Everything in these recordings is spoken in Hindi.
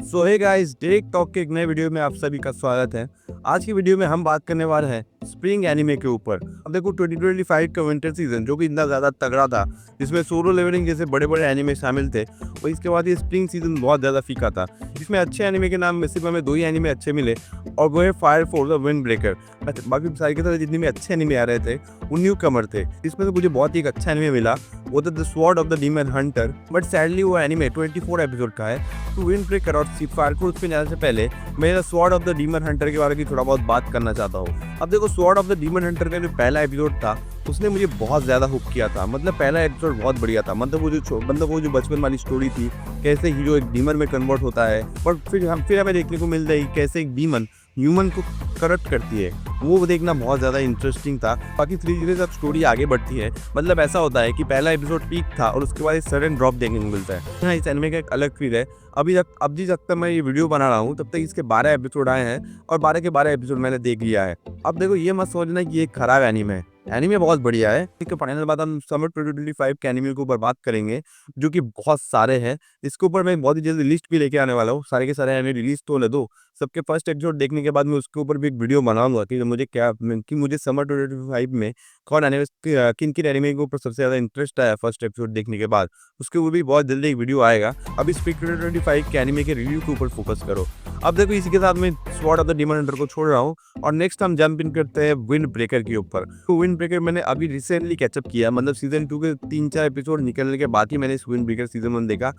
सो हे गाइस, डायरेक्ट टॉक के एक नए वीडियो में आप सभी का स्वागत है। आज की वीडियो में हम बात करने वाले हैं स्प्रिंग एनिमे के ऊपर। अब देखो 2025 का विंटर सीजन जो कि इतना ज़्यादा तगड़ा था, जिसमें सोलो लेवलिंग जैसे बड़े बड़े एनिमे शामिल थे, और इसके बाद ये स्प्रिंग सीजन बहुत ज़्यादा फीका था। इसमें अच्छे एनिमे के नाम में सिर्फ हमें 2 ही एनिमे अच्छे मिले, और वो है फायर फोर्स और विंड ब्रेकर। बाकी सारी की तरह जितने भी अच्छे एनिमे आ रहे थे वो न्यू कमर थे। इसमें से मुझे बहुत ही एक अच्छा एनिमे मिला, वो था the sword of the demon Hunter. But sadly वो एनिमे 24 एपिसोड का है। तो विंड ब्रेकर और फायर फोर्स पे जाने से पहले मैं sword of the demon Hunter के बारे में थोड़ा बहुत बात करना चाहता हूँ। अब देखो, sword of the demon Hunter का जो पहला एपिसोड था उसने मुझे बहुत ज़्यादा हुक किया था। मतलब पहला एपिसोड बहुत बढ़िया था। मतलब वो जो बचपन वाली स्टोरी थी, कैसे हीरो एक डीमन में कन्वर्ट होता है, और फिर हमें देखने को मिलता है कैसे एक डीमन ह्यूमन को करप्ट करती है। वो देखना बहुत ज़्यादा इंटरेस्टिंग था। बाकी धीरे धीरे सब स्टोरी आगे बढ़ती है। मतलब ऐसा होता है कि पहला एपिसोड पीक था और उसके बाद एक सडन ड्रॉप देखने को मिलता है। हाँ, इस एनिमे का एक अलग फील है। अब तक मैं ये वीडियो बना रहा हूँ तब तक इसके 12 एपिसोड आए हैं, और 12 के 12 एपिसोड मैंने देख लिया है। अब देखो, ये मत सोचना कि ये खराब एनिमे है। एनिमे बहुत बढ़िया है। एक फाइनल बात, हम समर 2025 के एनिमे के ऊपर बात करेंगे, जो कि बहुत सारे हैं। इसके ऊपर मैं बहुत ही जल्दी लिस्ट भी लेके आने वाला हूँ। सारे के सारे एनिमे रिलीज तो ले दो, सबके फर्स्ट एपिसोड देखने के बाद मैं उसके ऊपर भी एक वीडियो बनाऊंगा कि मुझे समर 2025 में कौन एनिमे, किन किन एनिमे के ऊपर सबसे ज़्यादा इंटरेस्ट आया फर्स्ट एपिसोड देखने के बाद। उसके ऊपर भी बहुत जल्दी एक वीडियो आएगा। अभी स्पीक 2025 के एनिमे के रिव्यू के ऊपर फोकस करो। अब देखो, इसी के साथ मैं sword of the demon Hunter को छोड़ रहा हूँ, और नेक्स्ट हम जंप इन करते हैं विंड ब्रेकर के ऊपर। तो विंड ब्रेकर मैंने अभी रिसेंटली कैचअप किया। मतलब सीजन 2 के 3-4 एपिसोड निकलने के बाद ही मैंने इस विंड ब्रेकर सीजन 1 देखा,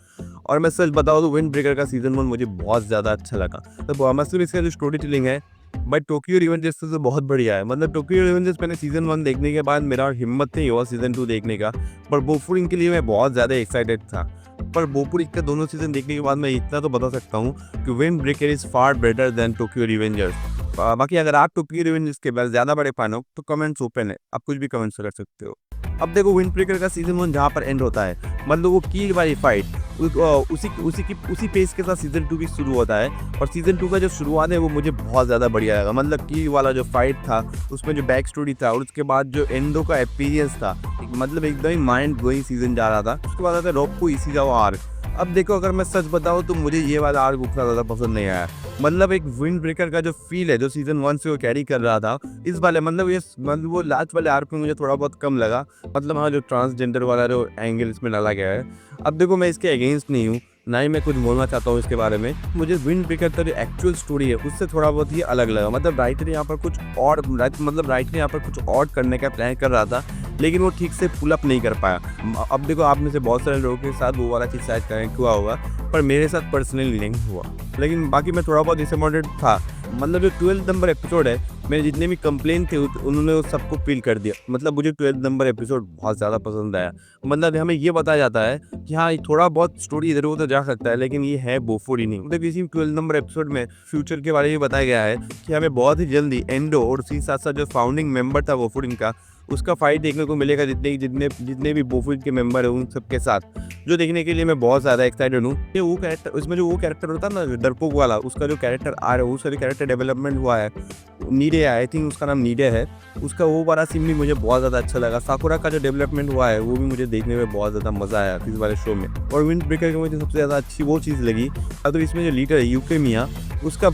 और मैं सच बताऊँ तो विंड ब्रेकर का सीजन 1 मुझे बहुत ज़्यादा अच्छा लगा। तो मतलब इसका जो स्टोरी टेलिंग है बट टोक्यो रिवेंजर्स से तो बहुत बढ़िया है। मतलब टोक्यो रिवेंजर्स मैंने सीजन 1 देखने के बाद मेरा हिम्मत नहीं हुआ सीजन 2 देखने का, पर बोफुरिंग के लिए मैं बहुत ज़्यादा एक्साइटेड था। पर बोफुरिंग का दोनों सीजन देखने के बाद मैं इतना तो बता सकता हूँ कि wind breaker is far better than Tokyo Revengers. बाकी अगर आप टोक्यो रिवेंजर्स के बाद ज़्यादा बड़े फैन हो तो कमेंट्स ओपन है, आप कुछ भी कमेंट्स कर सकते हो। अब देखो, विंड ब्रेकर का सीजन 1 जहाँ पर एंड होता है, मतलब वो की वाली फाइट उसी पेस के साथ सीजन 2 भी शुरू होता है। और सीजन 2 का जो शुरुआत है वो मुझे बहुत ज़्यादा बढ़िया लगा। मतलब की वाला जो फाइट था उसमें जो बैक स्टोरी था, और उसके बाद जो एंडो का अपीयरेंस था, मतलब एकदम ही माइंड ब्लोइंग सीजन जा रहा था। उसके बाद आता है रोप्पो इशिज़ावा आर्क। अब देखो, अगर मैं सच बताऊँ तो मुझे ये वाला आर्क उतना ज़्यादा पसंद नहीं आया। मतलब एक विंड ब्रेकर का जो फील है जो सीजन 1 से वो कैरी कर रहा था, इस वाले मतलब वो लास्ट वाले आर्क में मुझे थोड़ा बहुत कम लगा। मतलब हाँ, जो ट्रांसजेंडर वाला जो एंगल इसमें डाला गया है। अब देखो, मैं इसके अगेंस्ट नहीं हूँ, ना ही मैं कुछ बोलना चाहता हूँ इसके बारे में। मुझे विंड ब्रेकर का जो एक्चुअल स्टोरी है उससे थोड़ा बहुत ही अलग लगा। मतलब राइटर यहाँ पर कुछ और करने का प्लान कर रहा था, लेकिन वो ठीक से पुल अप नहीं कर पाया। अब देखो, आप में से बहुत सारे लोगों के साथ वो वाला चीज़ शायद कनेक्ट हुआ होगा, पर मेरे साथ पर्सनली नहीं हुआ। लेकिन बाकी मैं थोड़ा बहुत डिसअपॉइंटेड था। मतलब जो 12 नंबर एपिसोड है, मेरे जितने भी कंप्लेन थे उन्होंने वो सबको फील कर दिया। मतलब मुझे 12 नंबर एपिसोड बहुत ज़्यादा पसंद आया। मतलब हमें ये बताया जाता है कि हाँ, थोड़ा बहुत स्टोरी इधर उधर जा सकता है, लेकिन ये है बोफोरी नहीं। मतलब इसी 12 नंबर एपिसोड में फ्यूचर के बारे में बताया गया है कि हमें बहुत ही जल्दी एंडो और उसके साथ साथ जो फाउंडिंग मेंबर था बोफोरिन का, उसका फाइट देखने को मिलेगा। जितने भी बोफोरिन के मेंबर है उन सबके साथ, जो देखने के लिए मैं बहुत ज़्यादा एक्साइटेड हूँ। ये वो कैरेक्टर, उसमें जो वो कैरेक्टर होता है ना डरपोक वाला, उसका जो कैरेक्टर आ रहा है, उसका जो कैरेक्टर डेवलपमेंट हुआ है, नीडे, आई थिंक उसका नाम नीडे है, उसका वो वाला सीन भी मुझे बहुत ज़्यादा अच्छा लगा। साकुरा का जो डेवलपमेंट हुआ है वो भी मुझे देखने में बहुत ज़्यादा मज़ा आया इस वाले शो में। और विंड ब्रेकर की मुझे सबसे ज़्यादा अच्छी वो चीज़ लगी, तो इसमें जो लीडर है यूके मिया, उसका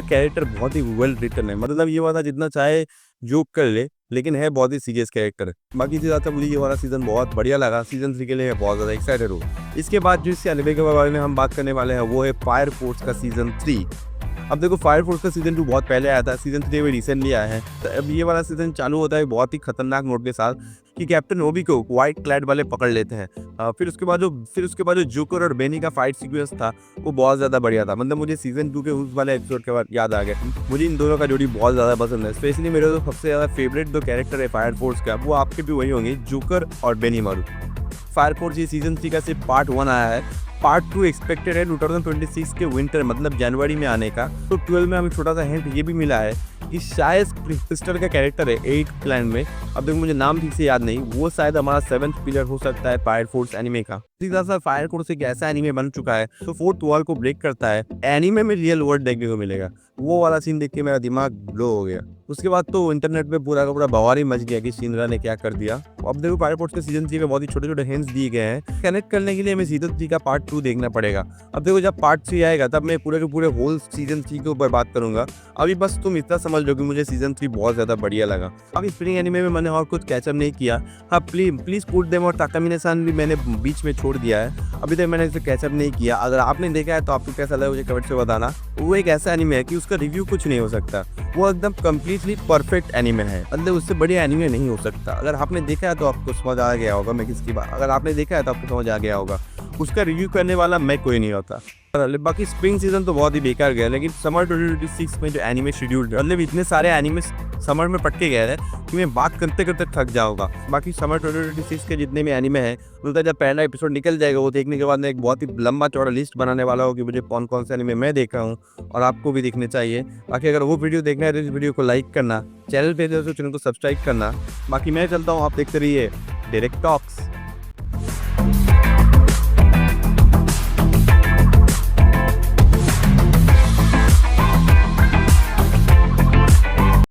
कैरेक्टर बहुत ही वेल रिटन है। मतलब ये वाला जितना चाहे जोक कर ले, लेकिन है बहुत ही सीरियस कैरेक्टर। बाकी इसी तरह मुझे ये वाला सीजन बहुत बढ़िया लगा। सीजन 3 के लिए बहुत ज़्यादा एक्साइटेड हूँ। इसके बाद जो इस एनिमे के बारे में हम बात करने वाले हैं वो है फायर फोर्स का सीजन 3। अब देखो, फायर फोर्स का सीजन 2 बहुत पहले आया था, सीजन 3 में रिसेंटली आया है। तो अब ये वाला सीजन चालू होता है बहुत ही खतरनाक नोट के साथ कि कैप्टन ओबी को व्हाइट क्लैड वाले पकड़ लेते हैं। फिर उसके बाद जो जोकर और बेनी का फाइट सीक्वेंस था वो बहुत ज़्यादा बढ़िया था। मतलब मुझे सीजन 2 के उस वाले एपिसोड के बाद याद आ गया। मुझे इन दोनों का जोड़ी बहुत ज़्यादा पसंद है। स्पेशली मेरे जो सबसे ज़्यादा फेवरेट दो कैरेक्टर है फायर फोर्स का, वो आपके भी वही होंगे, जोकर और बेनी मारू। फायर फोर्स ये सीजन 3 का सिर्फ पार्ट 1 आया है। पार्ट 2 एक्सपेक्टेड है 2026 के विंटर, मतलब जनवरी में आने का। तो 12 में हमें छोटा सा हिंट ये भी मिला है कि शायद क्रिस्टल का कैरेक्टर है 8 क्लैन में, अब देखो मुझे नाम ठीक से याद नहीं, वो शायद हमारा 7th पिलर हो सकता है फायर फोर्स एनिमे का। सीधा सा फायर कोर्स एक ऐसा एनीमे बन चुका है तो फोर्थ वॉल को ब्रेक करता है, एनीमे में रियल वर्ल्ड देखने को मिलेगा। वो वाला सीन देख के मेरा दिमाग ब्लो हो गया। उसके बाद तो इंटरनेट पे पूरा का पूरा बवाल ही मच गया कि शिनरा ने क्या कर दिया। अब देखो फायर फोर्स के सीजन 3 में बहुत ही छोटे छोटे हिंट्स दिए गए हैं। कनेक्ट करने के लिए हमें सीजन 3 का पार्ट 2 देखना पड़ेगा। अब देखो जब पार्ट 3 आएगा तब मैं पूरे के पूरे होल सीजन 3 के ऊपर बात करूंगा। अभी बस तुम इतना समझ लो कि मुझे सीजन 3 बहुत ज्यादा बढ़िया लगा। अभी स्प्रिंग एनीमे में मैंने और कुछ कैचअप नहीं किया। हाँ प्लीज पुट देम और ताकामिने-सान भी मैंने बीच में छोड़ दिया है, अभी तक मैंने इसे कैचअप नहीं किया। अगर आपने देखा है तो आपको कैसा लगा मुझे कमेंट से बताना। वो एक ऐसा एनीमे है कि उसका रिव्यू कुछ नहीं हो सकता, वो एकदम कम्प्लीटली परफेक्ट एनीमे है, मतलब उससे बढ़िया एनीमे नहीं हो सकता। अगर आपने देखा है तो आपको समझ आ गया होगा मैं किसकी बात, अगर आपने देखा है तो आपको समझ आ गया होगा। उसका रिव्यू करने वाला मैं कोई नहीं होता। बाकी स्प्रिंग सीजन तो बहुत ही बेकार गया, लेकिन समर 2026 में जो एनीमे शेड्यूल मतलब इतने सारे एनीमे समर में पट के गए हैं कि मैं बात करते करते थक जाऊंगा। बाकी समर 2026 के जितने भी एनीमे हैं उनका जब पहला एपिसोड निकल जाएगा वो देखने के बाद मैं एक बहुत ही लंबा चौड़ा लिस्ट बनाने वाला हूँ कि मुझे कौन कौन से एनीमे मैं देखा हूँ और आपको भी देखने चाहिए। बाकी अगर वो वीडियो देखना है तो इस वीडियो को लाइक करना, चैनल पे तो चैनल को सब्सक्राइब करना। बाकी मैं चलता हूँ, आप देखते रहिए डायरेक्ट टॉक्स।